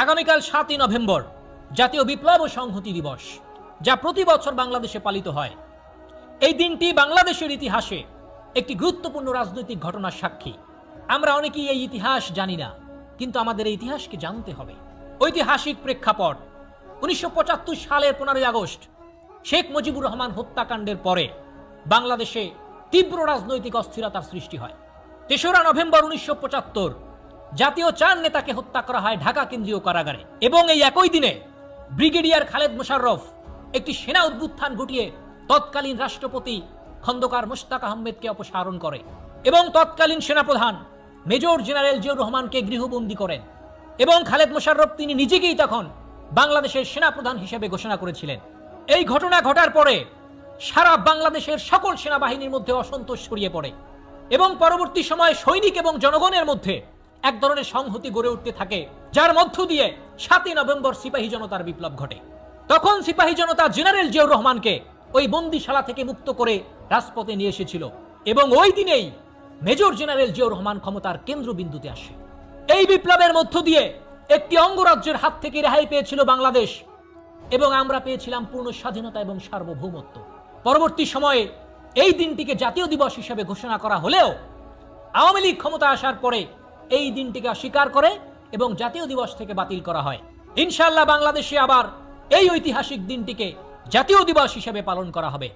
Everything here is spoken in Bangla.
আগামীকাল 7ই নভেম্বর জাতীয় বিপ্লব ও সংহতি দিবস, যা প্রতি বছর বাংলাদেশে পালিত হয়। এই দিনটি বাংলাদেশের ইতিহাসে একটি গুরুত্বপূর্ণ রাজনৈতিক ঘটনার সাক্ষী। আমরা অনেকেই এই ইতিহাস জানি না, কিন্তু আমাদের এই ইতিহাসকে জানতে হবে। ঐতিহাসিক প্রেক্ষাপট: 1975 সালের 15ই আগস্ট শেখ মুজিবুর রহমান হত্যাকাণ্ডের পরে বাংলাদেশে তীব্র রাজনৈতিক অস্থিরতার সৃষ্টি হয়। 3রা নভেম্বর 1975 জাতীয় 4 নেতাকে হত্যা করা হয় ঢাকা কেন্দ্রীয় কারাগারে, এবং এই একই দিনে ব্রিগেডিয়ার খালেদ মোশাররফ একটি সেনা অভ্যুত্থান ঘটিয়ে তৎকালীন রাষ্ট্রপতি খন্দকার মোশতাক আহমেদকে অপসারণ করে এবং তৎকালীন সেনাপ্রধান মেজর জেনারেল জিয়াউর রহমানকে গৃহবন্দী করেন। এবং খালেদ মোশাররফ তিনি নিজেকেই তখন বাংলাদেশের সেনাপ্রধান হিসেবে ঘোষণা করেছিলেন। এই ঘটনা ঘটার পরে সারা বাংলাদেশের সকল সেনাবাহিনীর মধ্যে অসন্তোষ ছড়িয়ে পড়ে এবং পরবর্তী সময়ে সৈনিক এবং জনগণের মধ্যে এক ধরনের সংহতি গড়ে উঠতে থাকে, যার মধ্য দিয়ে 7ই নভেম্বর সিপাহী জনতার বিপ্লব ঘটে। তখন সিপাহী জনতা জেনারেল জিয়াউর রহমানকে ওই বন্দিশালা থেকে মুক্ত করে রাজপথে নিয়ে এসেছিল, এবং ওই দিনেই মেজর জেনারেল জিয়াউর রহমান ক্ষমতার কেন্দ্রবিন্দুতে আসে। এই বিপ্লবের মধ্য দিয়ে একটি অঙ্গরাজ্যের হাত থেকে রেহাই পেয়েছিল বাংলাদেশ, এবং আমরা পেয়েছিলাম পূর্ণ স্বাধীনতা এবং সার্বভৌমত্ব। পরবর্তী সময়ে এই দিনটিকে জাতীয় দিবস হিসেবে ঘোষণা করা হলেও আওয়ামী লীগ ক্ষমতা আসার পরে এই দিনটিকে অস্বীকার করে এবং জাতীয় দিবস থেকে বাতিল করা হয়। ইনশাআল্লাহ বাংলাদেশে আবার এই ঐতিহাসিক দিনটিকে জাতীয় দিবস হিসেবে পালন করা হবে।